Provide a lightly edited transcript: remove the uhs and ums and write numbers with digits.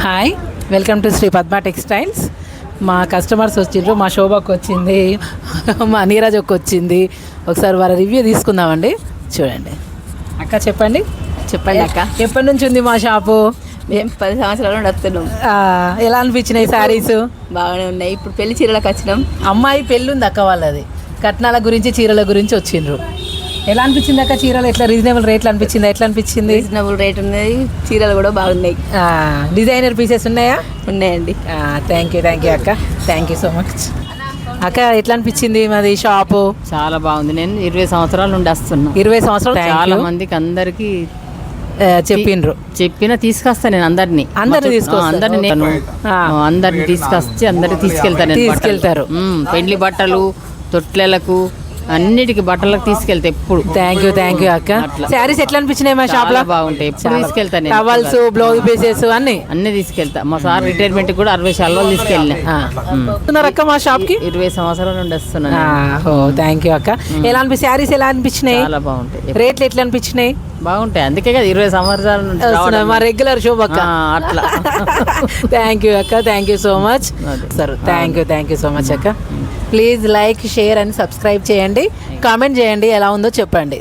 Hi, welcome to Shri Padma textiles. మా customers వచ్చిండ్రు, మా శోభకు వచ్చింది, మా నీరజకు వచ్చింది. ఒకసారి వారి రివ్యూ తీసుకుందామండి. చూడండి అక్క, చెప్పండి అక్క. ఎప్పటి నుంచి ఉంది మా షాపు? మేము 10 సంవత్సరాల నుండి వస్తున్నాం. ఎలా అనిపించినాయి శారీస్? బాగానే ఉన్నాయి. ఇప్పుడు పెళ్లి చీరలకు వచ్చినాం. అమ్మాయి పెళ్ళి ఉంది అక్క వాళ్ళది. కట్నాల గురించి, చీరల గురించి వచ్చిండ్రు. ఎలా అనిపించింది అక్క? చీరలు ఎట్లా రీజనబుల్ రేట్లు అనిపించింది? ఎట్లా అనిపించింది? రీజనబుల్ రేట్ ఉన్నాయి. చీరలు కూడా బాగున్నాయి. డిజైనర్ పీసెస్ ఉన్నాయా? ఉన్నాయండి. థ్యాంక్ యూ అక్క, థ్యాంక్ యూ సో మచ్. అక్క, ఎట్లా అనిపించింది మాది షాపు? చాలా బాగుంది. నేను 20 సంవత్సరాల నుండి వస్తున్నా. 20 సంవత్సరాలు. చాలా మందికి అందరికి చెప్పిండ్రు, తీసుకొస్తా నేను అందరినీ తీసుకొచ్చి అందరికి తీసుకెళ్తారు. పెళ్లి బట్టలు, తొట్లలకు, అన్నిటికి బట్టలకు తీసుకెళ్తా ఎప్పుడు. థ్యాంక్ యూ అక్క. శారీస్ ఎట్లా అనిపించినాయి మా షాప్ లో? బాగుంటాయి. ఎప్పుడు తీసుకెళ్తాను. టవల్స్, బ్లౌజ్ పీసెస్ అన్ని తీసుకెళ్తా. మా సార్ రిటైర్మెంట్ కూడా 60 శాలువాలు తీసుకెళ్ళిన అక్క మా షాప్ కి. 20 సంవత్సరాల నుండి వస్తున్నాను. థ్యాంక్ యూ అక్క. ఎలా అనిపి శారీస్ ఎలా అనిపించినాయి? చాలా బాగుంటాయి. రేట్లు ఎట్లా అనిపించినాయి? బాగుంటాయి. అందుకే కదా 20 సంవత్సరాల నుండి మా రెగ్యులర్ షోప్ అక్క. అట్లా. థ్యాంక్ యూ అక్క, thank you so much sir. Thank you so much అక్క. Please like, share and subscribe చేయండి. కామెంట్ చేయండి, ఎలా ఉందో చెప్పండి.